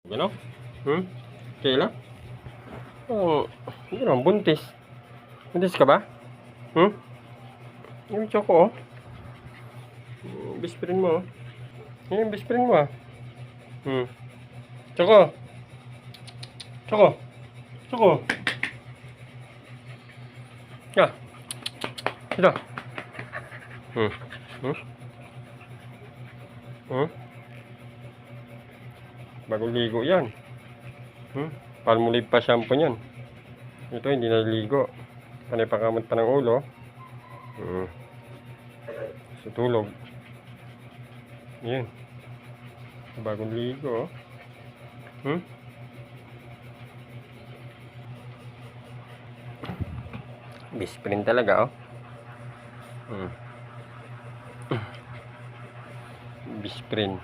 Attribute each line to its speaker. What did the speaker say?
Speaker 1: Ano? Kailan? Oh, ano, buntis. Buntis ka ba? Yung choco, oh. Bispirin mo, oh. Yung bispirin mo, ah. Choco. Choco. Choco. Ah. Ito. Hmm. Bagong ligo yan. Palmolive pa shampoo niyan. Ito hindi naliligo. Panay pakamot pa ng ulo. Sa tulog. Yan. Bagong ligo. Bisprin talaga, oh. Bisprin.